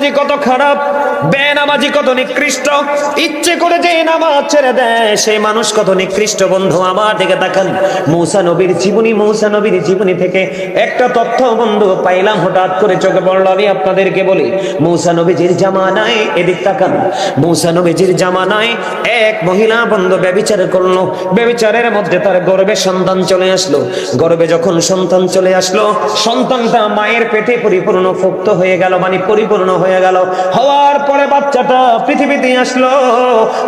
বেনামাজি কত খারাপ, বেনামাজি কত নিকৃষ্ট, ইচ্ছে করে যে নামাজ ছেড়ে দেয় সেই মানুষ কত নিকৃষ্ট। বন্ধু আমার দিকে তাকান, মূসা নবীর জীবনী থেকে একটা তথ্য বন্ধু পাইলাম, হঠাৎ করে চোখে পড়লো। আমি আপনাদেরকে বলি, মূসা নবীজির জামানায়, এদিক তাকান, মূসা নবীজির জামানায় এক মহিলা বন্ধু ব্যভিচার করলো। ব্যভিচারের মধ্যে তার গর্ভে সন্তান চলে আসলো। গর্ভে যখন সন্তান চলে আসলো, সন্তানটা মায়ের পেটে পরিপূর্ণ পুক্ত হয়ে গেল, মানে পরিপূর্ণ হয়ে গেল। হওয়ার পরে বাচ্চাটা পৃথিবীতে আসলো।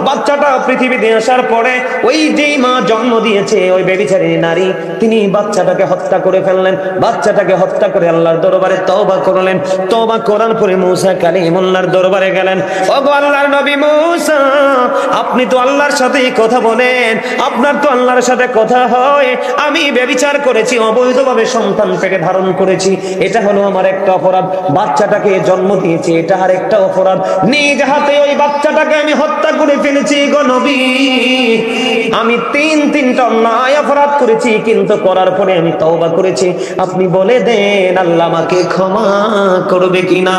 বাচ্চাটা পৃথিবীতে আসার পরে ওই যেই মা জন্ম দিয়েছে, ওই ব্যভিচারিণী নারী, তিনি বাচ্চাটাকে হত্যা করে ফেললেন। বাচ্চাটাকে হত্যা করে আল্লাহর দরবারে তওবা করলেন। তওবা করার পরে মূসা কালিমুল্লাহর দরবারে গেলেন। ওগো আল্লাহর নবী মূসা, আপনি তো আল্লাহর সাথে কথা বলেন, আপনার তো আল্লাহর সাথে কথা হয়। আমি ব্যভিচার করেছি, অবৈধভাবে সন্তান পেটে ধারণ করেছি, এটা হলো আমার একটা অপরাধ। বাচ্চাটাকে জন্ম দিয়েছি, এটা আর একটা অপরাধ। নিজ হাতে ওই বাচ্চাটাকে আমি হত্যা করে ফেলেছি গো নবী। আমি তিনটা অন্যায় অপরাধ করেছি, কিন্তু করার পরে আমি তওবা করেছি। আপনি বলে দেন আল্লাহ আমাকে ক্ষমা করবে কিনা।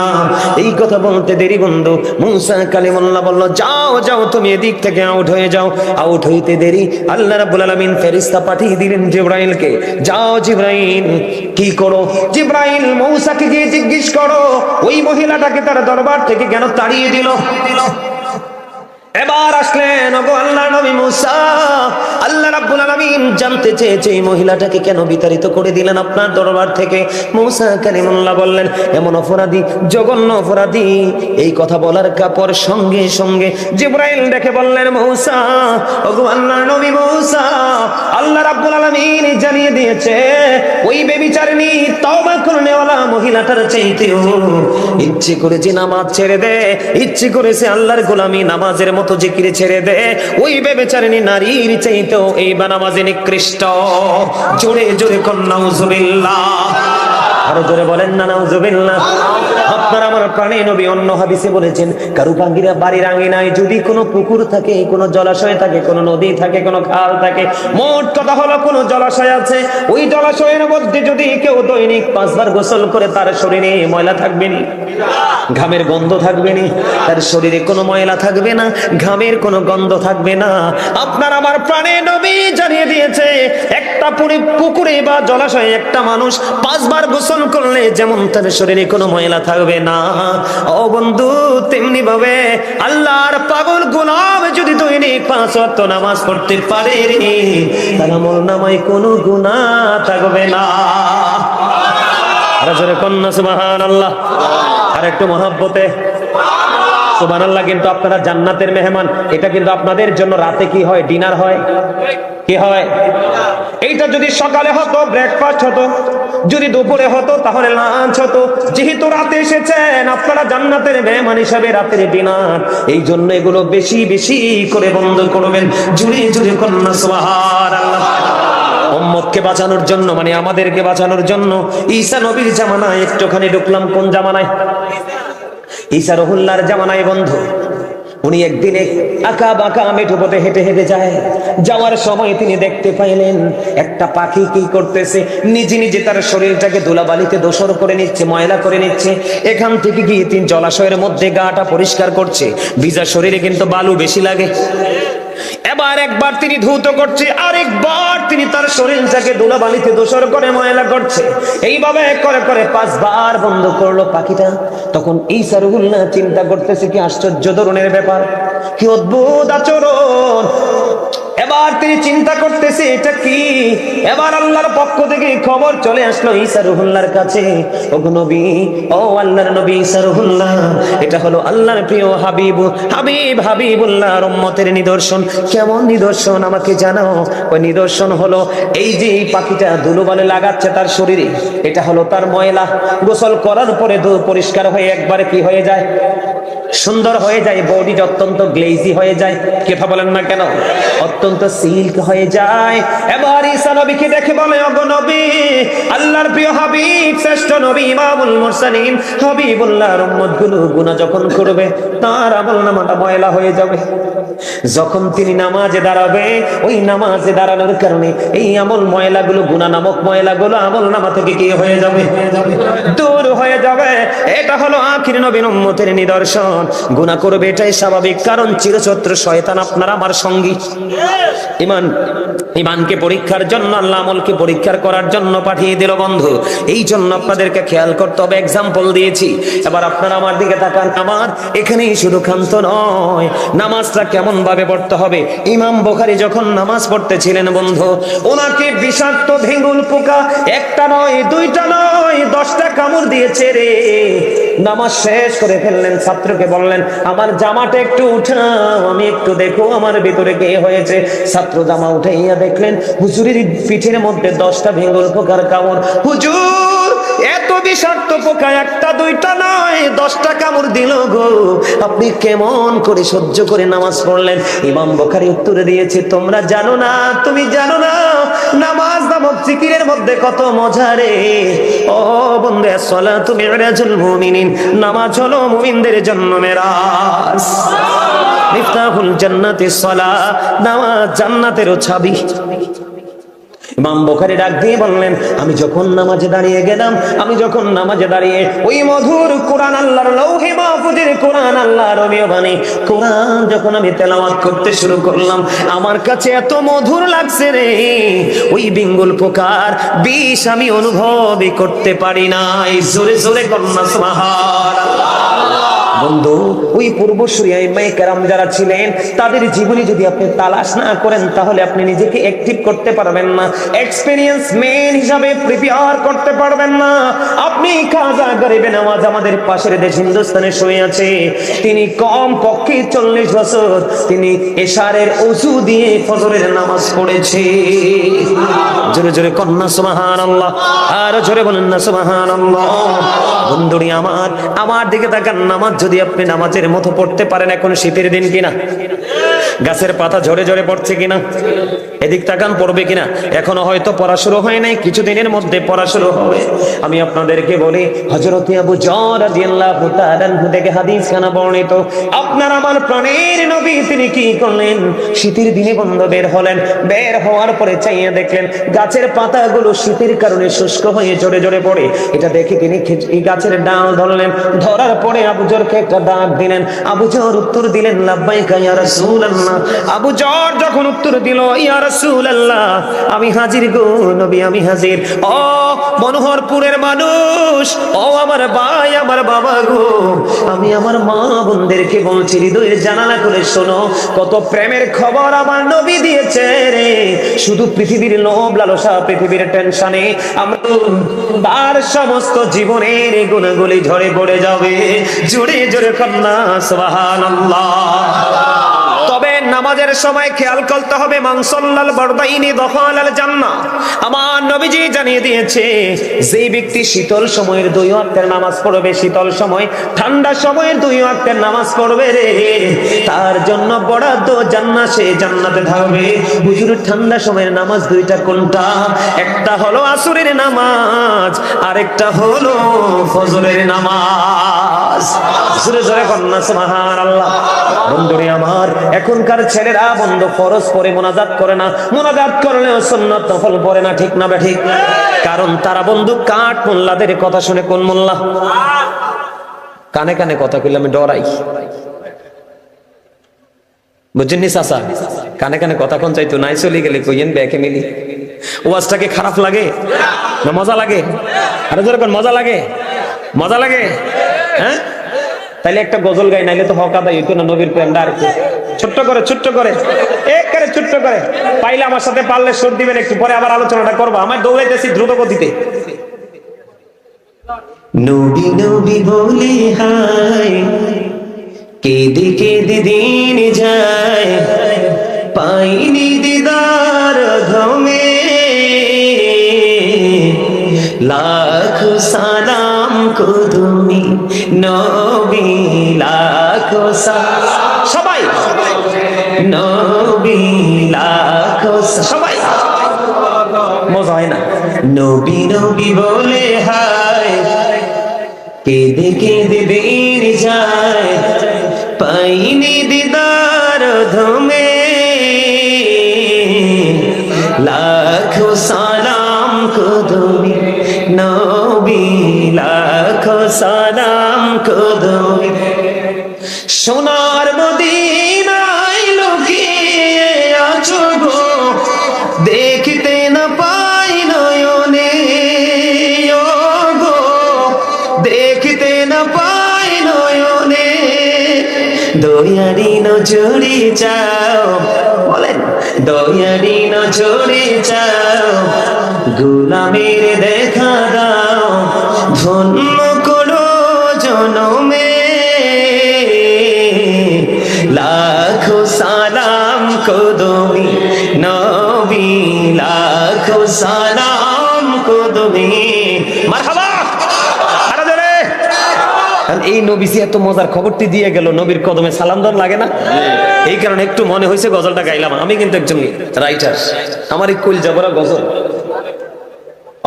এই কথা বলতে দেরি বন্ধু, মূসা কালিমুল্লাহ বলল, যাও যাও তুমি এদিক থেকে আউট হয়ে যাও। আউট হইতে দেরি আল্লাহ রাব্বুল আলামিন ফেরেশতা পাঠিয়ে দিলেন জিবরাইলকে। যাও জিবরাইল, কি করো? জিবরাইল মূসাকে গিয়ে জিজ্ঞেস করো ওই মহিলাটাকে তার দরবার থেকে কেন তাড়িয়ে দিল। এবার আসলেন ওগো আল্লাহর নবী মূসা, আল্লাহ রাব্বুল আলামিন জানতে চেয়েছে এই মহিলাটাকে কেন বিতাড়িত করে দিলেন আপনার দরবার থেকে। মূসা কালিমুল্লাহ বললেন, এমন অপরাধী, জঘন্য অপরাধী। এই কথা বলার পর সঙ্গে সঙ্গে জিবরাইল ডেকে বললেন, মূসা, ওগো আল্লাহর নবী মূসা, আল্লাহ রাব্বুল আলামিন জানিয়ে দিয়েছে ওই ব্যভিচারিণী তওবা করনেওয়ালা মহিলাটার চাইতেও ইচ্ছে করেছে নামাজ ছেড়ে দে, ইচ্ছে করেছে আল্লাহর গোলামি নামাজের মতো জিকিরে ছেড়ে দে, ওই ব্যভিচারিণী নারীর চাইতেও এই বেনামাজি নিকৃষ্ট। জোরে জোরে কোন নাউজুবিল্লাহ, আরো জোরে বলেন না নাউজুবিল্লাহ। আপনার আমার প্রাণে নবী অন্য হাদিসে বলেছেন, কারুকাঙ্গিরা বাড়ির আঙিনায় যদি কোনো পুকুর থাকে, কোনো জলাশয় থাকে, কোনো নদী থাকে, কোনো খাল থাকে, মোট কথা হলো কোনো জলাশয় আছে, ওই জলাশয়ের মধ্যে যদি কেউ দৈনিক 5 বার গোসল করে, তার শরীরে ময়লা থাকবে না, ঘামের গন্ধ থাকবে না, তার শরীরে কোনো ময়লা থাকবে না, ঘামের কোনো গন্ধ থাকবে না। আপনার আমার প্রাণে নবী জানিয়ে দিয়েছে, একটা পুকুরে বা জলাশয়ে একটা মানুষ 5 বার গোসল করলে যেমন তার শরীরে কোনো ময়লা থাকবে না, ও বন্ধু তেমনি ভাবে আল্লাহর পাগল গোলাম যদি দৈনিক 5 ওয়াক্ত নামাজ পড়তে পারে, তার আমলনামায় কোনো গুনাহ থাকবে না। আর জোরে কন্যা সুবহানাল্লাহ, আর একটু মহব্বতে সুবহানাল্লাহ। কিন্তু আপনারা জান্নাতের মেহমান, এটা কিন্তু আপনাদের জন্য রাতে কি হয়? ডিনার হয়, কি হয়? এইটা যদি সকালে হতো ব্রেকফাস্ট হতো, যদি দুপুরে হতো তাহলে লাঞ্চ হতো। যেহেতু রাতে এসেছেন আপনারা জান্নাতের মেহমান হিসাবে, রাতের ডিনার, এই জন্য এগুলো বেশি বেশি করে বন্ধ করবেন। জুড়ে জুড়ে কন্যা সুবহানাল্লাহ। উম্মতকে বাঁচানোর জন্য, মানে আমাদেরকে বাঁচানোর জন্য ঈসা নবীর জামানায় একটুখানি ঢুকলাম। কোন জামানায়? ঈসা রুহুল্লাহর জামানায় বন্ধু। উনি একদিনে আঁকা বাঁকা মেঠো পথে হেঁটে হেঁটে যায়। যাওয়ার সময় তিনি দেখতে পাইলেন একটা পাখি কি করতেছে, নিজে নিজে তার শরীরটাকে ধুলাবালিতে দোসর করে নিচ্ছে, ময়লা করে নিচ্ছে। এখান থেকে গিয়ে তিনি জলাশয়ের মধ্যে গাটা পরিষ্কার করছে। ভিজা শরীরে কিন্তু বালু বেশি লাগে। এবার একবার তিনি ধৌত করছে, আরেকবার তিনি তার শরীরটাকে ধুলাবালিতে দোসর করে ময়লা করছে। এইভাবে করে করে 5 বার বন্ধ করলো পাখিটা। তখন ঈসা রুহুল্লাহ চিন্তা করতেছে, কি আশ্চর্য ধরনের ব্যাপার, কি অদ্ভুত আচরণ। এবার তিনি চিন্তা করতেছে এটা কি। এবার আল্লাহর পক্ষ থেকে খবর চলে আসলো ঈসা রুহুল্লাহর কাছে, ওগো নবী, ও আল্লাহর নবী ঈসা রুহুল্লাহ, এটা হলো আল্লাহর প্রিয় হাবিবুল্লাহর উম্মতের নিদর্শন। কেমন নিদর্শন আমাকে জানাও। ওই নিদর্শন হলো এই যে এই পাখিটা ধুলোবালি লাগাচ্ছে তার শরীরে, এটা হলো তার ময়লা। গোসল করার পরে পরিষ্কার হয়ে একবারে কি হয়ে যায়? সুন্দর হয়ে যায়, বডি অত্যন্ত গ্লেজি হয়ে যায়, কথা বলেন না কেন, অত্যন্ত সিল্ক হয়ে যায়। এবার ঈসা নবীকে দেখে বলে, ওগো নবী, আল্লাহর প্রিয় হাবিব, শ্রেষ্ঠ নবী, ইমামুল মুরসালিন, হাবিবুল্লাহর উম্মতগুলো গুনাহ যখন করবে তার আমলনামাটা ময়লা হয়ে যাবে। যখন তিনি নামাজে দাঁড়াবে, ওই নামাজে দাঁড়ানোর কারণে এই আমল ময়লাগুলো, গুনাহ নামক ময়লাগুলো আমলনামা থেকে কি হয়ে যাবে, দূর হয়ে যাবে। এটা হলো আখির নবীর উম্মতের নিদর্শন। গুনাহ করবে এটাই স্বাভাবিক, কারণ চিরশত্রু শয়তান আপনার আমার সঙ্গী। ইমানকে পরীক্ষার জন্য, আল্লাহ আমলকে পরীক্ষা করার জন্য পাঠিয়ে দিল বন্ধু। এই জন্য আপনাদেরকে খেয়াল করতে হবে। এক্সাম্পল দিয়েছি, এবার আপনারা আমার দিকে তাকান। আমার এখানেই শুধু ক্ষান্ত নয়, নামাজটা কেমন ভাবে পড়তে হবে। ইমাম বুখারী যখন নামাজ পড়তেছিলেন বন্ধু, ওনাকে বিষাক্ত ভেঙ্গুল পোকা একটা নয়, দুইটা নয়, 10টা কামড় দিয়েছে রে। নামাজ শেষ করে ফেললেন, ছাত্রকে বললেন, আমার জামাটা একটু উঠাও, আমি একটু দেখো আমার ভিতরে কে হয়েছে। ছাত্র জামা উঠাইয়া দেখলেন হুজুরের পিঠের মধ্যে 10টা ভেঙ্গুল পোকার কামড়। হুজুর, এত বিষাক্ত পোকা একটা দুইটা নয়, 10টা কামড় দিল গো, আপনি কেমন করে সহ্য করে নামাজ পড়লেন? ইমাম বুখারী উত্তর দিয়েছে, তোমরা জানো না, তুমি জানো না, নামাজ নামক জিকিরের মধ্যে কত মজা রে। ও বন্ধু, আসসালাতু মিরাজুল মুমিনিন, নামাজ হলো মুমিনদের জন্য মেরাজ। মিফতাহুল জান্নাতিস সালাহ, নামাজ জান্নাতের চাবি। ইমাম বুখারী ডাক দিয়ে বললেন, আমি যখন নামাজে দাঁড়িয়ে গেলাম, আমি যখন নামাজে দাঁড়িয়ে ওই মধুর কোরআন, আল্লাহর লৌহে মাহফুজের কোরআন, আল্লাহর রবিও বাণী কোরআন যখন আমি তেলাওয়াত করতে শুরু করলাম, আমার কাছে এত মধুর লাগছে রে, ওই বিঙ্গুল পোকার বিষ আমি অনুভবই করতে পারি নাই। জোরে জোরে কন্যা সুবহানাল্লাহ। বন্ধু, ওই পূর্বসূরি আইম্মায়ে কেরাম যারা ছিলেন, তাদের জীবনী যদি আপনি তালাশ না করেন, তাহলে আপনি নিজেকে অ্যাক্টিভ করতে পারবেন না, এক্সপেরিয়েন্স ম্যান হিসাবে প্রিপেয়ার করতে পারবেন না। আপনি কাজা গরিবে নামাজ, আমাদের পাশের দেশ হিন্দুস্তানে শুয়ে আছে, তিনি কম পক্ষে 40 বছর তিনি এশারের ওযু দিয়ে ফজরের নামাজ পড়েছে। জোরে জোরে কন্যা সুবহানাল্লাহ, আর জোরে বলেন না সুবহানাল্লাহ। বন্ধুরি আমার, আমার দিকে তাকান। নামাজ যদি আপনি নামাজের মতো পড়তে পারেন, এখন শীতের দিন কিনা, গাছের পাতা ঝরে ঝরে পড়ছে কিনা, এদিক তাকান, পড়বে কিনা। এখনো হয়তো পড়া শুরু হয় নাই, কিছুদিনের মধ্যে পড়া শুরু হবে। আমি আপনাদেরকে বলি, হযরত আবু যর রাদিয়াল্লাহু তাআলা আনহু থেকে হাদিস খানা বর্ণিত, আপনার আমার প্রাণের নবী তিনি কি করলেন, শীতের দিনে বন্ধ বের হলেন, বের হওয়ার পরে চাইয়া দেখলেন গাছের পাতাগুলো শীতের কারণে শুষ্ক হয়ে ঝরে ঝরে পড়ে। এটা দেখে তিনি এই গাছের ডাল ধরলেন, ধরার পরে আবু যরকে একটা ডাক দিলেন। আবু যর উত্তর দিলেন, লাব্বাইকা ইয়া রাসূলুল্লাহ। আবু যর যখন উত্তর দিল, ইয়া রাসূলুল্লাহ, আমি হাজির গো নবী, আমি হাজির। ও মনোহরপুরের মানুষ, ও আমার ভাই, আমার বাবা গো, আমি আমার মা বোনদেরকে বলছি, হৃদয়ের জানালা করে শোনো, কত প্রেমের খবর আমার নবী দিয়েছে রে। শুধু পৃথিবীর লোভ লালসা, পৃথিবীর টেনশনে আমরা তার সমস্ত জীবনের গুণাগুলি ঝরে পড়ে যাবে। জোরে জোরে কন্যা সুবহানাল্লাহ। তবে নামাজের সময় খেয়াল করতে হবে, মান সাল্লাল বারদাইনি দখালাল জান্নাহ। আমার নবীজি জানিয়ে দিয়েছে, যে ব্যক্তি শীতল সময়ের 2 ওয়াক্তের নামাজ পড়বে, শীতল সময়, ঠান্ডা সময়ের 2 ওয়াক্তের নামাজ পড়বে রে, তার জন্য বরাদ্দ জান্নাত, সে জান্নাতে থাকবে। হুজুর, ঠান্ডা সময়ের নামাজ 2টা কোনটা? একটা হলো আসরের নামাজ, আরেকটা হলো ফজরের নামাজ। জোরে জোরে কন্যা সুবহানাল্লাহ। বন্ধুরে আমার, এখনকার ছেলেরা বন্ধ ফরজ পড়ে মোনাজাত করে না, মোনাজাত করলেও সুন্নাত নফল পড়ে না, ঠিক না বেঠিক? কারণ তারা বন্ধু কাঠ মোল্লাদের কথা শুনে। কোন মোল্লা? কানে কানে কথা কইলে আমি ডরাই, বুঝছেন নি চাচা? কানে কানে কথা কোন চাইতো নাই, চলে গেলে কইয়েন ব্যাকে মিলি। ওয়াজটাকে খারাপ লাগে না মজা লাগে? আরে ধরে কোন মজা লাগে? মজা লাগে, হ্যাঁ? তাইলে একটা গজল গাই, নাইলে তো হক আদায় হইতো না। নবীর প্রেমটা আর ছোট্ট করে, ছোট্ট করে, একেবারে ছোট্ট করে পাইলে আমার সাথে পারলে সুর দিবেন, একটু পরে আবার আলোচনাটা করবো। আমার দৌড়াইতেছি দ্রুত গতিতে। নবী নবী বলে হায়, কেঁদে কেঁদে দিন যায়, পাইনি দিদার ঘমে, লাখ সালাম কুদুমি নবী, লাখ লাখো সালাম, সবাই নবী লাখো সবাই, মজা হয় না? নবী নবী বলে হায় কেঁদে কেঁদে দিন যায়, পাইনি দিদার ধমে, লাখো সালাম কদমি নবী লাখো সালাম কদমি। সোনার মদিনায় লুকিয়ে আছো গো, দেখতে না পাই নয়নে, ও গো দেখতে না পাই নয়নে, দয়ারি নজরে চাও, বলেন দয়ারি নজরে চাও, গোলামের দেখা দাও, ধন্য করো জনমে, লাখো সালাম কদমি নবী লাখো সালাম কদমি। মারহাবা, আরে ধরে এই নবীজি এত মজার খবরটি দিয়ে গেল, নবীর কদমে সালাম দেওয়ার লাগে না? এই কারণে একটু মনে হয়েছে গজলটা গাইলাম। আমি কিন্তু একজন রাইটার, আমার এই কইল যাবরা গজল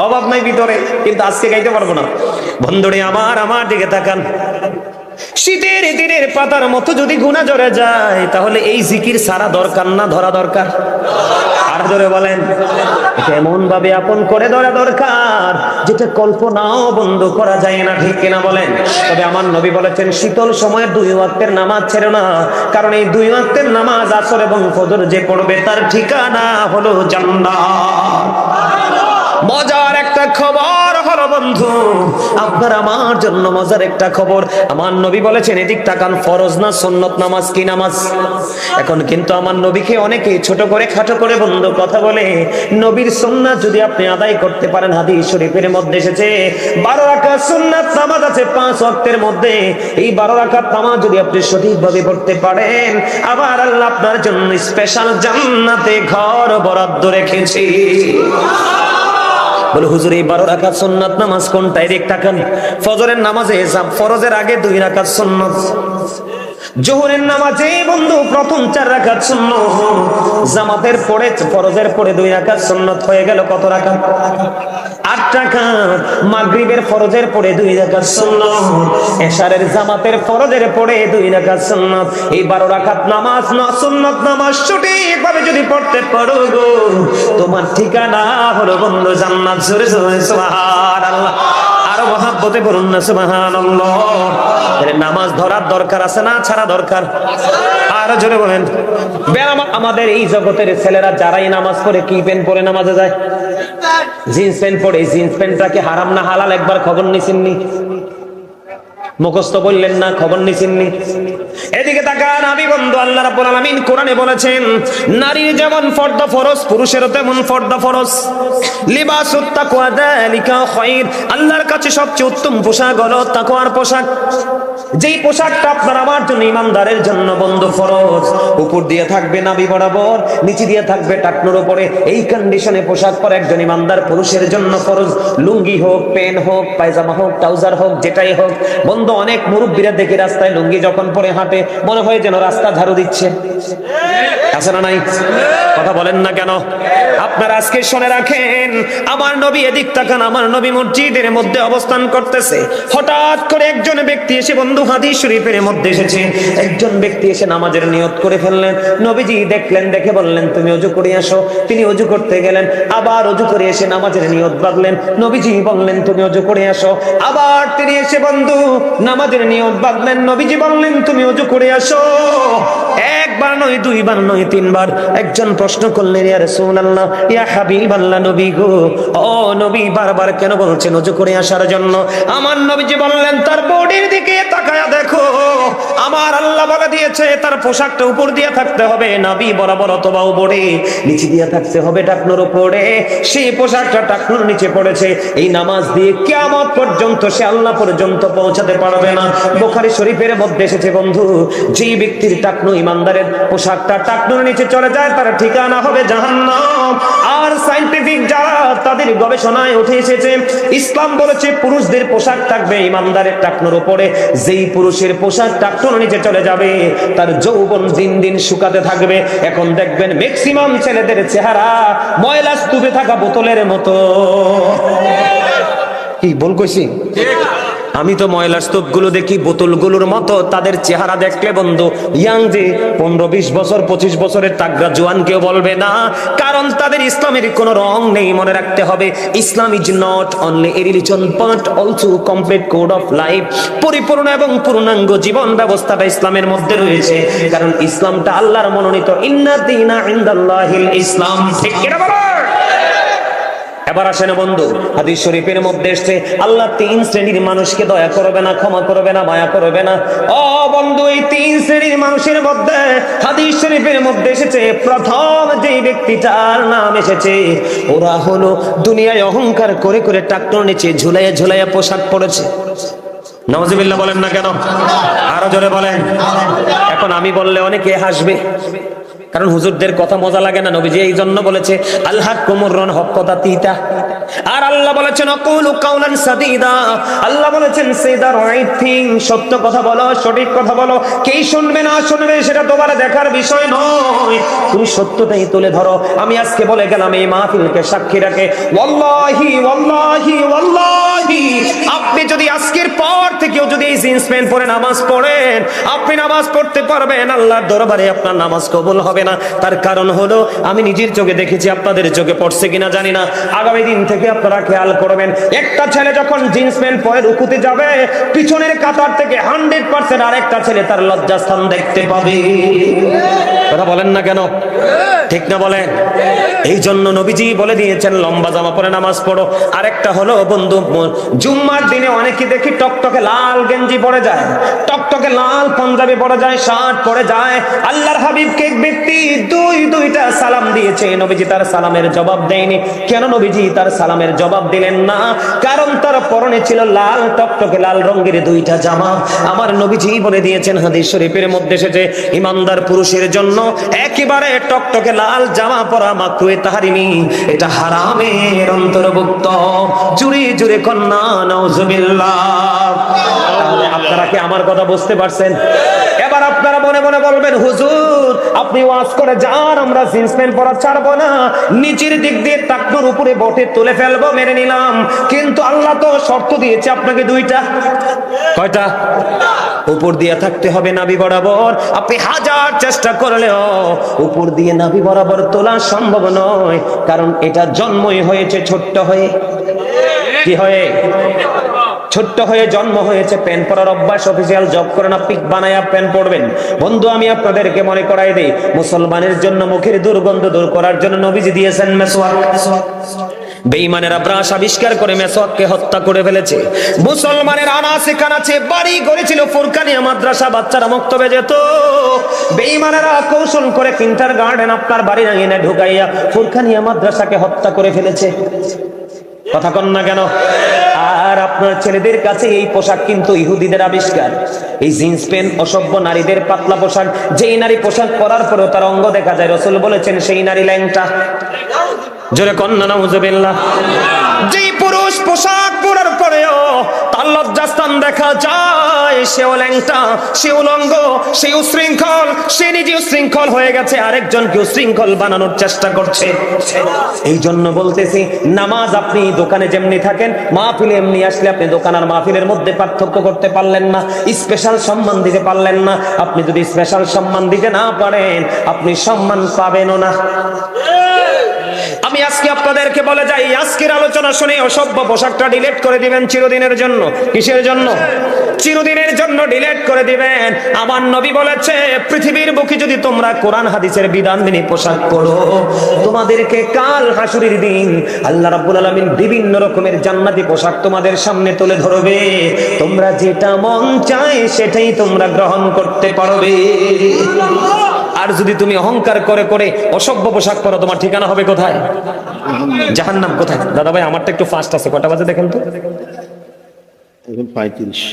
অভাব নাই ভিতরে, কিন্তু আজকে গাইতে পারবো না। বন্ধুরে আমার দিকে তাকান, শীতের দিনের পাতার মতো যদি গুনাহ জড়ে যায়, তাহলে এই জিকির সারা দরকার না ধরা দরকার? আর ধরে বলেন কেমন ভাবে আপন করে ধরা দরকার, যেটা কল্পনাও বন্ধ করা যায় না, ঠিক কিনা বলেন? তবে আমার নবী বলেছেন শীতল সময়ে 2 ওয়াক্তের নামাজ ছেড়ো না, কারণ এই 2 ওয়াক্তের নামাজ আসর এবং ফজর যে পড়বে তার ঠিকানা হলো জান্নাত। মজার একটা খবর হলো বন্ধু, আপনার আমার জন্য মজার একটা খবর। আমার নবী বলেছেন, এদিক তাকান, ফরজ না সুন্নত নামাজ কি নামাজ? এখন কিন্তু আমার নবীকে অনেকে ছোট করে খাটো করে বন্ধু কথা বলে। নবীর সুন্নাত যদি আপনি আদায় করতে পারেন, হাদিস শরীফের মধ্যে এসেছে 12 রাকাত সুন্নাত নামাজ আছে 5 ওয়াক্তের মধ্যে। এই 12 রাকাত নামাজ যদি আপনি সঠিকভাবে পড়তে পারেন, আবার আল্লাহ আপনার জন্য স্পেশাল জান্নাতে ঘর বরাদ্দ রেখেছে। বলে হুজুর এই 12 রাকাত সুন্নাত নামাজ কোনটা? এদিক তাকান, ফজরের নামাজে ফরজের আগে 2 রাকাত সুন্নাত, জোহরের নামাজে বন্ধু প্রথম 4 রাকাত সুন্নাত, জামাতের পরে ফরজের পরে 2 রাকাত সুন্নাত, হয়ে গেল কত রাকাত? 8 রাকাত। মাগরিবের ফরজের পরে 2 রাকাত সুন্নাত, এশারের জামাতের ফরজের পরে 2 রাকাত সুন্নাত। এই 12 রাকাত নামাজ সুন্নাত নামাজ সঠিকভাবে যদি পড়তে পারো গো, তোমার ঠিকানা হলো বন্ধু জান্নাত। জোরে জোরে সুবহানাল্লাহ, আরো মহাব্বতে বলুন না সুবহানাল্লাহ। নামাজ ধরার দরকার আছে না ছাড়া দরকার? আরো জোরে বলেন। আমাদের এই জগতের ছেলেরা যারাই নামাজ পড়ে কি প্যান্ট পরে নামাজে যায়? জিন্স প্যান্ট পরে। জিন্স প্যান্টটা কি হারাম না হালাল একবার খবর নিছেননি? মুখস্থ বললেন না, খবর নিছেননি? এদিকে তাকান, আমি বন্ধু আল্লাহ রাব্বুল আলামিন কোরআনে বলেছেন, নারীর যেমন পর্দা ফরজ, পুরুষেরও তেমন পর্দা ফরজ। লিবাসুত তাকওয়া যালিকা খায়র, আল্লাহর কাছে সবচেয়ে উত্তম পোশাক হলো তাকওয়ার পোশাক। যেই পোশাকটা আপনার আমার জন্য, ইমানদারের জন্য বন্ধু ফরজ। উপর দিয়ে থাকবে নাভি বরাবর, নিচে দিয়ে থাকবে টাকনুর উপরে। এই কন্ডিশনে পোশাক পরা একজন ইমানদার পুরুষের জন্য ফরজ। লুঙ্গি হোক, প্যান্ট হোক, পায়জামা হোক, ট্রাউজার হোক, যেটাই হোক বন্ধু। অনেক মুরব্বীরা দেখি রাস্তায় লুঙ্গি যখন পরে হাঁটে, মনে হয় যেন রাস্তা ঝাড়ু দিচ্ছে। আছে না নাই? কথা বলেন না কেন? আপনারা আজকে শুনে রাখেন, আমার নবী এদিক তাকান, আমার নবী মসজিদের মধ্যে অবস্থান করতেছে। হঠাৎ করে একজন ব্যক্তি এসে, বন্ধু হাদিস শরীফের মধ্যে এসেছে, একজন ব্যক্তি এসে নামাজের নিয়ত করে ফেললেন। নবীজি দেখলেন, দেখে বললেন তুমি ওযু করে আসো। তিনি ওযু করতে গেলেন, আবার ওযু করে এসে নামাজের নিয়ত বাঁধলেন। নবীজি বললেন তুমি ওযু করে আসো। আবার তিনি এসে বন্ধু নামাজের নিয়ত বাঁধলেন। নবীজি বললেন তুমি ওযু করে আসো। একবার নয়, 2 বার নয়, 3 বার। একজন প্রশ্ন করলেন, ইয়া রাসূলুল্লাহ, ইয়া হাবিবাল্লাহ, নবী গো, ও নবী বারবার কেন বলছেন ওযু করে আসার জন্য? আমার নবীজি বললেন তার বডির দিকে তাকায়া দেখো, আমার আল্লাহ বলে দিয়েছে তার পোশাকটা উপর দিয়ে থাকতে হবে নাভি বরাবর অথবা উপরে, নিচে দিয়ে থাকতে হবে টাকনুর উপরে। সেই পোশাকটা টাকনুর নিচে পড়েছে, এই নামাজ দিয়ে কিয়ামত পর্যন্ত সে আল্লাহ পর্যন্ত পৌঁছাতে পারবে না। বুখারী শরীফের মধ্যে এসেছে বন্ধু, যেই ব্যক্তির টাকনু ইমানদারের পোশাকটা টাকনুর নিচে চলে যায় তার ঠিকানা হবে জাহান্নাম। আর সায়েন্টিফিক যারা তাদের গবেষণায় উঠে এসেছে, ইসলাম বলেছে পুরুষদের পোশাক থাকবে ইমানদারের টাকনুর উপরে। যেই পুরুষের পোশাক টাকনুর নিচে চলে যাবে তার যৌবন দিন দিন শুকাতে থাকবে। এখন দেখবেন ম্যাক্সিমাম ছেলেদের চেহারা ময়লা স্তূপে থাকা বোতলের মতো। কি বল কইছি? আমি তো ময়লার স্তূপ গুলো দেখি বোতলগুলোর মতো। তাদের চেহারা দেখলে বন্ধু ইয়াং যে 15-20 বছর 25 বছরের তাগড়া জোয়ান কেউ বলবে না, কারণ তাদের ইসলামের কোনো রং নেই। মনে রাখতে হবে Islam is not only a religion but also complete code of life. পরিপূর্ণ এবং পূর্ণাঙ্গ জীবন ব্যবস্থাটা ইসলামের মধ্যে রয়েছে, কারণ ইসলামটা আল্লাহর মনোনীত। ইন্না দীনা ইনদাল্লাহিল ইসলাম। ঠিক কি না বলো? এবার আসেন বন্ধু, হাদিস শরীফের মধ্যে এসেছে আল্লাহ 3 শ্রেণীর মানুষকে দয়া করবে না, ক্ষমা করবে না, মায়া করবে না। ও বন্ধু, এই 3 শ্রেণীর মানুষের মধ্যে হাদিস শরীফের মধ্যে এসেছে প্রথম যে ব্যক্তিটার নাম এসেছে, ওরা হলো দুনিয়ায় অহংকার করে করে টাকনুর নিচে ঝুলাইয়া ঝুলাইয়া পোশাক পরেছে। নাউজুবিল্লাহ বলেন না কেন? আরো জোরে বলেন। এখন আমি বললে অনেকে হাসবে, কারণ হুজুরদের কথা মজা লাগে না। নবীজি এই জন্য বলেছে আল্লাহ কুমুরন হক কথা তিতা, আর আল্লাহ বলেছেন আকুলু কাউলান সাদীদা। আল্লাহ বলেছেন সে দা রাইট থিং, সত্য কথা বলো, সঠিক কথা বলো। কে শুনবে না শুনবে সেটা তোমার দেখার বিষয় নয়, তুমি সত্যটাই তুলে ধরো। আমি আজকে বলে গেলাম এই মাহফিলকে সাক্ষী রাখে, ওয়াল্লাহি ওয়াল্লাহি ওয়াল্লাহি, আপনি যদি আজকের পর থেকেও যদি এই জিন্স প্যান্ট পরে নামাজ পড়েন, আপনি নামাজ পড়তে পারবেন, আল্লাহর দরবারে আপনার নামাজ কবুল হবে না। তার কারণ হলো আমি নিজের চোখে দেখেছি, আপনাদের চোখে পড়ছে কিনা জানি না। আগামী দিন থেকে আপনারা খেয়াল করবেন, একটা ছেলে যখন জিন্স প্যান্ট পরে রুকুতে যাবে, পিছনের কাতার থেকে 100% আরেকটা ছেলে তার লজ্জাস্থান দেখতে পাবে। কথা বলেন না কেন? ঠিক না বলেন? এই জন্য নবীজি বলে দিয়েছেন লম্বা জামা পরে নামাজ পড়ো। আরেকটা হলো বন্ধু, জুম্মার দিনে অনেকে দেখি টকটকে লাল গেঞ্জি পরে যায়, টকটকে লাল পাঞ্জাবি পরে যায়, শার্ট পরে যায়। আল্লাহর হাবিবকে এক ব্যক্তি দুইটা সালাম দিয়েছে, নবীজি তার সালামের জবাব দেয়নি। কেন নবীজি তার সালামের জবাব দিলেন না? কারণ তার পরনে ছিল লাল টকটকে লাল রঙের 2টা জামা। আমার নবীজি বলে দিয়েছেন হাদিস শরীফের মধ্যে এসেছে, ইমানদার পুরুষের জন্য একেবারে টকটকে লাল জামা পরা মাকরুহে তাহরিমি, এটা হারামের অন্তর্ভুক্ত। জুড়ে জুড়ে কন্যা নাউজুবিল্লাহ। তাহলে আপনারা কি আমার কথা বুঝতে পারছেন? এবার আপনারা মনে মনে বলবেন, হুজুর আপনি ওয়াজ করে যান, আমরা জিন্স প্যান্ট পরা ছাড়বো না, নিচের দিক দিয়ে টাকনুর উপরে বটে তুলে ফেলবো, মেনে নিলাম। কিন্তু আল্লাহ তো শর্ত দিয়েছে আপনাকে 2টা। কয়টা? উপর দিয়ে থাকতে হবে নাভি বরাবর। আপনি হাজার চেষ্টা করলেও উপর দিয়ে নাভি বরাবর তোলা সম্ভব নয়, কারণ এটা জন্মই হয়েছে ছোট্ট হয়ে। কি হয়ে? ছোট্ট হয়ে জন্ম হয়েছে। প্যান্ট পরার অভ্যাস, অফিসিয়াল জব করেন, পিক বানায়া প্যান্ট পরবেন। বন্ধু আমি আপনাদেরকে মনে করাই দেই, মুসলমানের জন্য মুখের দুর্গন্ধ দূর করার জন্য নবীজি দিয়েছেন মেসওয়াক। বেঈমানেরা ব্রাশ আবিষ্কার করে মেসওয়াককে হত্যা করে ফেলেছে। মুসলমানের আনাচে কানাচে বাড়ি গড়েছিল ফুরকানিয়া মাদ্রাসা, বাচ্চারা মক্তবে যেত। বেঈমানেরা কৌশল করে কিন্ডারগার্টেন আপনার বাড়ির আঙিনায় ঢুকাইয়া ফুরকানিয়া মাদ্রাসাকে হত্যা করে ফেলেছে। কথা কন না কেন? আর আপনার ছেলেদের কাছে এই পোশাক কিন্তু ইহুদিদের আবিষ্কার। এই জিন্স প্যান্ট অসভ্য নারীদের পাতলা পোশাক, যেই নারী পোশাক পরার পরেও তার অঙ্গ দেখা যায়, রাসূল বলেছেন সেই নারী ল্যাংটা। জোরে কন না নাউজুবিল্লাহ। যেই পুরুষ পোশাক পরার পরেও তার লজ্জাস্থান দেখা যায়, সেও ল্যাংটা, সেও উলঙ্গ, সেও উশৃঙ্খল, সে নিজে উশৃঙ্খল হয়ে গেছে, আরেকজনকে উশৃঙ্খল বানানোর চেষ্টা করছে। এই জন্য বলতেছি, নামাজ আপনি দোকানে যেমনি থাকেন, মাহফিলে এমনি আসলে আপনি দোকান আর মাহফিলের মধ্যে পার্থক্য করতে পারলেন না, স্পেশাল সম্মান দিতে পারলেন না। আপনি যদি স্পেশাল সম্মান দিতে না পারেন, আপনি সম্মান পাবেনও না। আমি আজকে আপনাদেরকে বলে যাই, আজকের আলোচনা শুনে অসভ্য পোশাকটা ডিলিট করে দিবেন চিরদিনের জন্য। কিসের জন্য? চিরদিনের জন্য ডিলিট করে দিবেন। আমার নবী বলেছে, পৃথিবীর বুকে যদি তোমরা কোরআন হাদিসের বিধান মেনে পোশাক পরো, তোমাদেরকে কাল হাসুরের দিন আল্লাহ রাব্বুল আলামিন বিভিন্ন রকমের জান্নাতি পোশাক তোমাদের সামনে তুলে ধরবে। তোমরা যেটা মন চায় সেটাই তোমরা গ্রহণ করতে পারবে। আর যদি তুমি অহংকার করে করে অসভ্য পোশাক পরো, তোমার ঠিকানা হবে কোথায়? জাহান্নাম। কোথায়? দাদা ভাই আমারটা একটু ফাস্ট আছে, কটা বাজে দেখেন তো?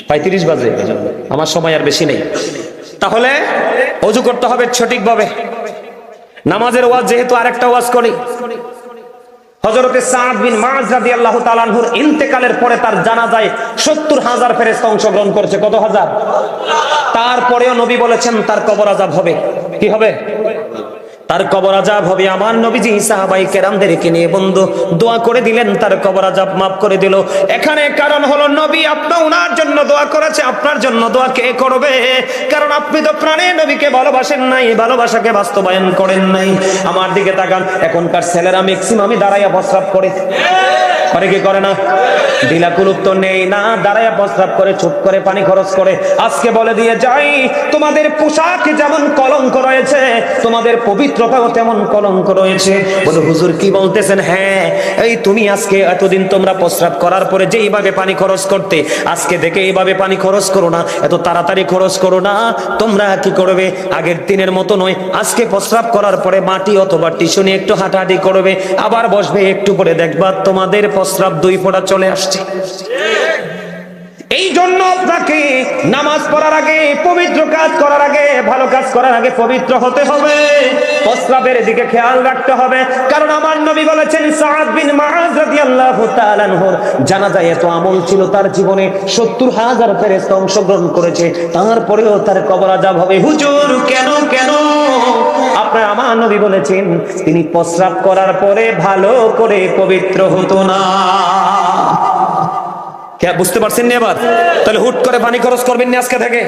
35 বাজে। আমার সময় আর বেশি নেই। তাহলে ওযু করতে হবে সঠিকভাবে। নামাজের ওয়াজ যেহেতু আরেকটা ওয়াজ করি, হযরতে সাদ বিন মুআয রাদিয়াল্লাহু তাআলা আনহুর ইন্তেকালের পরে তার জানাজায় 70,000 ফেরেশতা অংশগ্রহণ করেছে। কত হাজার? তারপরেও নবী বলেছেন তার কবর আযাব হবে। কি হবে? তার কবর আযাব হবে। আমার নবীজি সাহাবায়ে কেরামদেরকে নিয়ে বন্ধু দোয়া করে দিলেন, তার কবর আযাব মাফ করে দিল। এখানে কারণ হলো নবী আপনার ওনার জন্য দোয়া করেছে, আপনার জন্য দোয়া কে করবে? কারণ আপনি তো প্রাণে নবীকে ভালোবাসেন নাই, ভালোবাসাকে বাস্তবায়ন করেন নাই। আমার দিকে তাকান, এখনকার ছেলেরা ম্যাক্সিমামই দাঁড়াইয়া প্রস্রাব করে। করে কি করে না? ঢিলা কুলুপ তো নেই না, দাঁড়াইয়া প্রস্রাব করে, চুপ করে পানি খরচ করে। আজকে বলে দিয়ে যাই, তোমাদের পোশাক যেমন কলঙ্ক রয়েছে, তোমাদের পবিত্রতাও তেমন কলঙ্ক রয়েছে। বলে হুজুর কি বলতেছেন? হ্যাঁ, এই তুমি আজকে এতদিন তোমরা প্রস্রাব করার পরে যে এইভাবে পানি খরচ করতে, আজকে দেখে এইভাবে পানি খরচ করো না, এত তাড়াতাড়ি খরচ করো না। তোমরা কি করবে? আগের দিনের মতো নয়, আজকে প্রস্রাব করার পরে মাটি অথবা টিস্যু নিয়ে একটু হাঁটাহাঁটি করবে, আবার বসবে, একটু পরে দেখবা তোমাদের প্রস্রাব 2 ফোঁটা চলে আসছে। এই জন্য আপনাকে নামাজ পড়ার আগে, পবিত্র কাজ করার আগে, ভালো কাজ করার আগে পবিত্র হতে হবে, প্রস্রাবের দিকে খেয়াল রাখতে হবে। কারণ আমার নবী বলেছেন, সাদ বিন মুআয রাদিয়াল্লাহু তাআলা আনহুর জানাজায় এত আমল ছিল, তার জীবনে 70,000 ফেরেশতা অংশগ্রহণ করেছে, তারপরেও তার কবর আযাব হবে। হুজুর কেন কেন? আপনার আমার নবী বলেছেন, তিনি প্রস্রাব করার পরে ভালো করে পবিত্র হতো না। বুঝতে পারছেন না এবার? তাহলে হুট করে পানি খরচ করবেন না আজকে থেকে।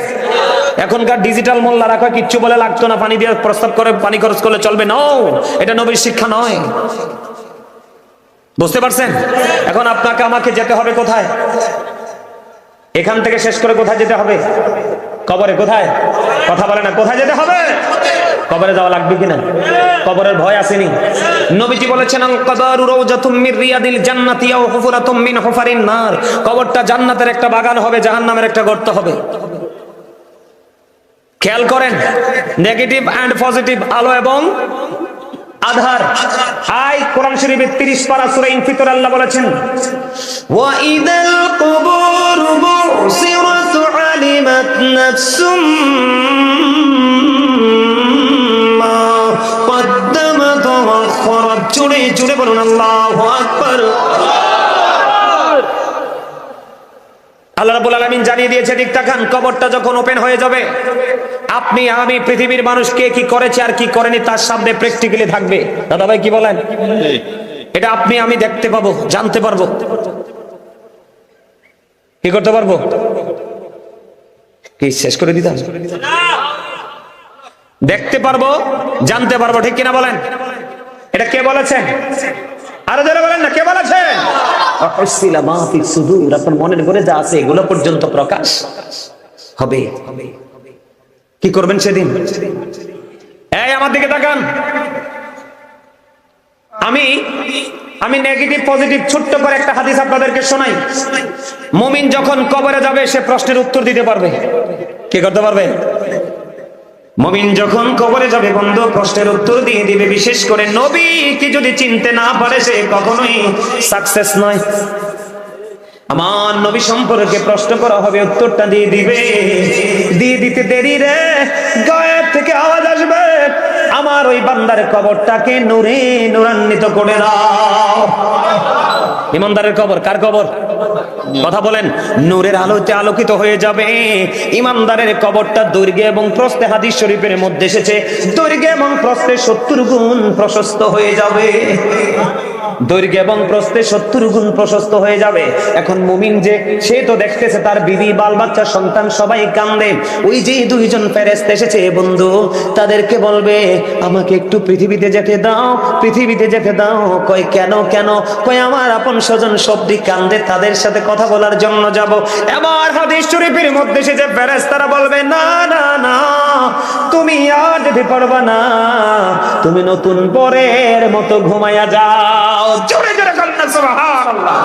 এখনকার ডিজিটাল মোল্লারা কয় কিচ্ছু বলে লাগতো না, পানি দিয়ে প্রস্তাব করে পানি খরচ করলে চলবে না। এটা নবীর শিক্ষা নয়। বুঝতে পারছেন? এখন আপনাকে আমাকে যেতে হবে কোথায়? এখান থেকে শেষ করে কোথায় যেতে হবে? কবরে। কোথায়? কথা বলে না। কোথায় যেতে হবে? কবরে যাওয়া লাগবে কিনা? কবরের ভয় আসেনি? নবীজি বলেছেন, আল কবরু রাউজাতুম মির রিয়াদিল জান্নাতি আও হুফরাতুম মিন হুফারিন নার। কবরটা জান্নাতের একটা বাগান হবে, জাহান্নামের একটা গর্ত হবে। খেয়াল করেন, নেগেটিভ এন্ড পজিটিভ, আলো এবং আধার। আই কোরআন শরীফের 30 পারা সূরা ইনফিতর আল্লাহ বলেছেন, ওয়া ইদাল কুবুরু বুসিরাতু আলিমাত নাফসুম মা কদ্দামাত ওয়া আখরাত। জোরে জোরে বলুন আল্লাহু আকবার। আল্লাহ রাব্বুল আলামিন জানিয়ে দিয়েছে, ঠিক তাকান, কবরটা যখন ওপেন হয়ে যাবে, আপনি আমি পৃথিবীর মানুষ কে কি করেছে আর কি করেনি তার সামনে প্র্যাকটিক্যালি থাকবে। দাদা ভাই কি বলেন? এটা আপনি আমি দেখতে পাবো, জানতে পারবো। কি করতে পারবো? কি শেষ করে দিতাম? দেখতে পারবো, জানতে পারবো, ঠিক কিনা বলেন? এটা কে বলেছেন? আরো যারা বলেন না, কে বলেছেন? আপনার মনের ঘরে যা আছে এগুলো পর্যন্ত প্রকাশ হবে। কি করবেন সেদিন? এই আমার দিকে তাকান। আমি নেগেটিভ পজিটিভ ছোট্ট করে একটা হাদিস আপনাদেরকে শোনাই। মুমিন যখন কবরে যাবে সে প্রশ্নের উত্তর দিতে পারবে। কি করতে পারবে? মুমিন যখন কবরে যাবে বন্ধু, প্রশ্নের উত্তর দিয়ে দিবে। বিশেষ করে নবী কি যদি চিনতে না পারে সে কখনোই সাকসেস নয়। আমার নবী সম্পর্কে প্রশ্ন করা হবে, উত্তরটা দিয়ে দিবে। দিয়ে দিতে দেরি রে, গায়েব থেকে আওয়াজ আসবে, আমার ওই বান্দার কবরটাকে নূরে নূরান্বিত করে দাও। ইমানদারের কবর কার কবর? কথা বলেন। নূরের আলোতে আলোকিত হয়ে যাবে। ইমানদারের কবরটা দৈর্ঘ্যে এবং প্রস্থে, হাদিস শরীফের মধ্যে এসেছে, দৈর্ঘ্যে এবং প্রস্থে 70 গুণ প্রশস্ত হয়ে যাবে। দৈর্ঘ্য এবং প্রস্থে 70 গুণ প্রশস্ত হয়ে যাবে। এখন মুমিন যে, সে তো দেখতেছে তার বিবি, বাল বাচ্চা, সন্তান সবাই কান্দে। ওই যে দুইজন ফেরেশতা এসেছে বন্ধু, তাদেরকে বলবে আমাকে একটু পৃথিবীতে যেতে দাও, পৃথিবীতে যেতে দাও। কয় কেন কেন? কয় আমার আপন স্বজন সবদি কান্দে, তাদের সাথে কথা বলার জন্য যাব। এবার হাদিস শরীফের মধ্যে সে যে ফেরেশতারা বলবে না না না, তুমি আর যেতে পারবা না, তুমি নতুন পরের মতো ঘুমায়া যাও। জোরে জোরে বলেন সুবহানাল্লাহ।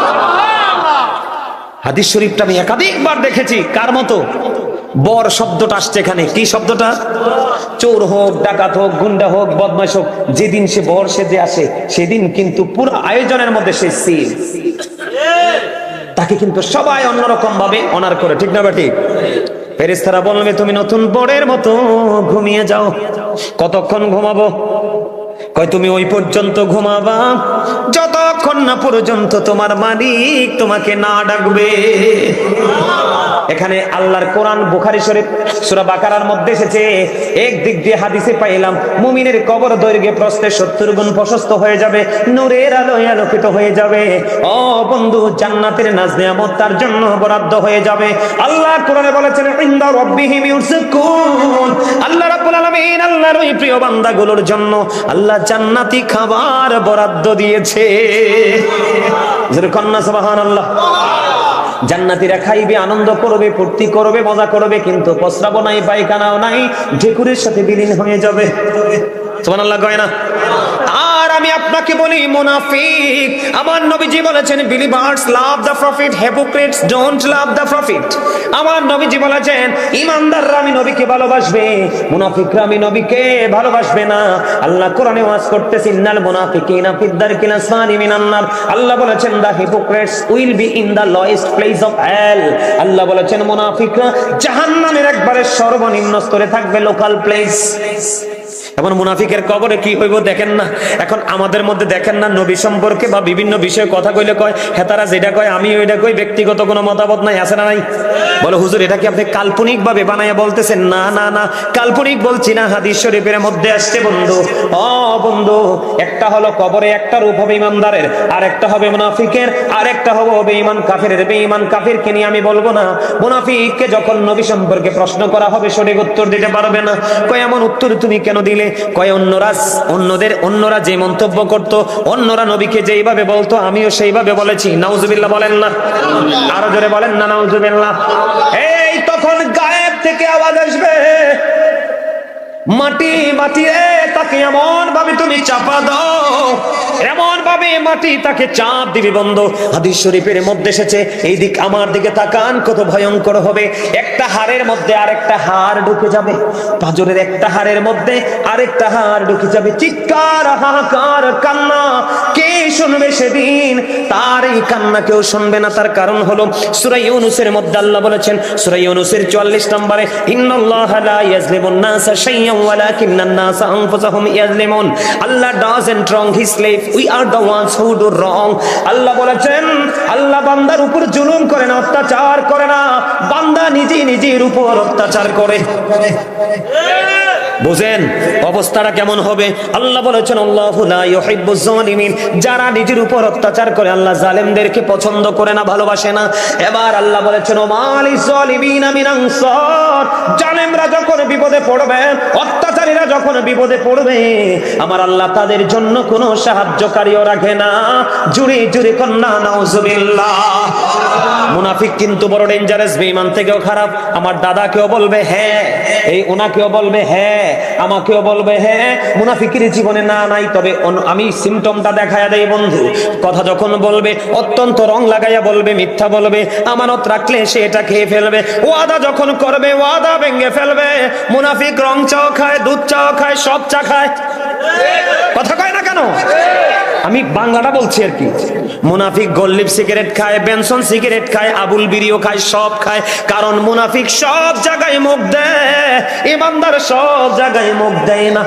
হাদিস শরীফটা আমি একাধিকবার দেখেছি। কার মতো? বর শব্দটা আসছে এখানে। কি শব্দটা? চোর হোক, ডাকাত হোক, গুন্ডা হোক, বদমাশ হোক, যেদিন সে বর সেজে আসে সেদিন কিন্তু পুরো আয়োজনের মধ্যে সে সিল, তাকে কিন্তু সবাই অন্যরকম ভাবে অনার করে, ঠিক না বেটি? ফেরেশতারা বলবে তুমি নতুন বরের মতো ঘুমিয়ে যাও। কতক্ষণ ঘুমাবো? কয় তুমি ওই পর্যন্ত ঘুমাবা যতক্ষণ না পর্যন্ত তোমার মালিক তোমাকে না ডাকবে। এখানে আল্লাহর কোরআন বুখারী শরীফ সূরা বাকারার মধ্যে এসেছে। এক দিক দিয়ে হাদিসে পাইলাম মুমিনের কবর দৈর্ঘ্যে প্রস্থে 70 গুণ প্রশস্ত হয়ে যাবে, নূরের আলোয় আলোকিত হয়ে যাবে। ও বন্ধু, জান্নাতের নাজ নিয়ামত তার জন্য বরাদ্দ হয়ে যাবে। আল্লাহ কোরআনে বলেছেন ইনদা রাব্বিহিম ইউরযাকুন। আল্লাহ রাব্বুল আলামিন আল্লাহর ওই প্রিয় বান্দাগুলোর জন্য আল্লাহ জান্নাতি খাবার বরাদ্দ দিয়েছে। জোরে কন্না সুবহানাল্লাহ। জান্নাতীরা খাইবে, আনন্দ করবে, ফুর্তি করবে, মজা করবে, কিন্তু প্রস্রাবও নাই, পায়খানাও নাই, ঢেকুরের সাথে বিলীন হয়ে যাবে। সুবহানাল্লাহ কয় না? আর আমি আপনাকে বলি মুনাফিক, আমার নবীজি বলেছেন believers love the profit, hypocrites don't love the profit. আমার নবীজি বলেছেন ঈমানদাররা আমি নবীকে ভালোবাসবে, মুনাফিকরা আমি নবীকে ভালোবাসবে না। আল্লাহ কোরআনে ওয়াজ করতেছেন ইন্নাল মুনাফিকিনা ফিদ দারকিল আসফালি মিনান নার। আল্লাহ বলেছেন the hypocrites will be in the lowest place of hell. Allah বলেছেন মুনাফিকরা জাহান্নামের একবারে সর্বনিম্ন স্তরে থাকবে, লোকাল প্লেস। এখন মুনাফিকের কবরে কি হইব দেখেন না। এখন আমাদের মধ্যে দেখেন না নবী সম্পর্কে বা বিভিন্ন বিষয়ে কথা কইলে কয় হেতারা যেটা কয় আমি ওইটা কই, ব্যক্তিগত কোনো মতামত নাই, আছে না নাই? বলে হুজুর এটা কি আপনি কাল্পনিক ভাবে বানায়া বলতেছেন? না না না, কাল্পনিক বলছি না, হাদিস শরীফের মধ্যে আসছে বন্ধু। ও বন্ধু, একটা হলো কবরে একটা রূপ হবে ইমানদারের, আর একটা হবে মুনাফিকের, আর একটা হবে বেঈমান কাফেরের। বেঈমান কাফিরকে নিয়ে আমি বলবো না। মুনাফিককে যখন নবী সম্পর্কে প্রশ্ন করা হবে সঠিক উত্তর দিতে পারবে না। কয় এমন উত্তর তুমি কেন দিলে? কয় অন্যরা যে মন্তব্য করত, অন্যরা নবীকে যেইভাবে বলতো আমিও সেইভাবে বলেছি। নাউজুবিল্লাহ বলেন না? আরো জোরে বলেন না নাউজুবিল্লাহ। এই তখন গায়েব থেকে আওয়াজ আসবে মাটি মাটি রে, তাকে এমন ভাবে তুমি চাপা দাও, এমন ভাবে মাটি তাকে চাপ দিবি। বন্ধু, হাদিস শরীফের মধ্যে এসেছে এই দিক আমার দিকে তাকান, কত ভয়ঙ্কর হবে। একটা হাড়ের মধ্যে আরেকটা হাড় ঢুকে যাবে, পাঁজরের একটা হাড়ের মধ্যে আরেকটা হাড় ঢুকে যাবে। চিৎকার, হাহাকার, কান্না, কে শুনবে সেদিন? তার এই কান্না কেউ শুনবে না। তার কারণ হলো সূরা ইউনূসের মধ্যে আল্লাহ বলেছেন, সূরা ইউনূসের 44 নম্বরে ইন্নাল্লাহা লা ইয়াজলিমুন নাসা শাইয়্যান ওয়ালাকিন্নান নাসা আনফুসাহুম ইয়াজলিমুন। Allah doesn't wrong his slave, we are the ones who do wrong. আল্লাহ বলেছেন আল্লাহ বান্দার উপর জুলুম করে না, অত্যাচার করে না, বান্দা নিজের উপর অত্যাচার করে। বুঝেন অবস্থাটা কেমন হবে? আল্লাহ বলেছেন আল্লাহু লা ইউহিব্বুজ জালিমিন। যারা নিজের উপর অত্যাচার করে আল্লাহ জালেমদেরকে পছন্দ করে না, ভালোবাসে না। এবার আল্লাহ বলেছেন ওমালিজ জালিমিনা মিন আনসার। জালেমরা যখন বিপদে পড়বে, অত্যাচারীরা যখন বিপদে পড়বে, আমার আল্লাহ তাদের জন্য কোনো সাহায্যকারীও রাখে না। জুড়ে জুড়ে কন্না নাউজুবিল্লাহ। মুনাফিক কিন্তু বড় ডেঞ্জারাস, বেঈমান থেকেও খারাপ। আমার দাদাকেও বলবে হ্যাঁ, এই ওনাকেও বলবে হ্যাঁ, আমাকেও বলবে হ্যাঁ। মুনাফিকের জীবনে না নাই, তবে আমি সিমটমটা দেখায়া দেই বন্ধু। কথা যখন বলবে অত্যন্ত রং লাগাইয়া বলবে, মিথ্যা বলবে, আমানত রাখলে সে এটা খেয়ে ফেলবে। ওয়াদা যখন করবে ওয়াদা ভেঙে ফেলবে। মুনাফিক রং চাও খায়, দুধ চাও খায়, সব চা খায়। কথা কয় না কেন? আমি বাংলাটা বলছি আর কি। মুনাফিক গোল্লিপ সিগারেট খায়, বেনসন সিগারেট খায়, আবুল বিড়িও খায়, সব খায়। কারণ মুনাফিক সব জায়গায় মুখ দেয়, ইমানদার সব জায়গায় মুখ দেয় না।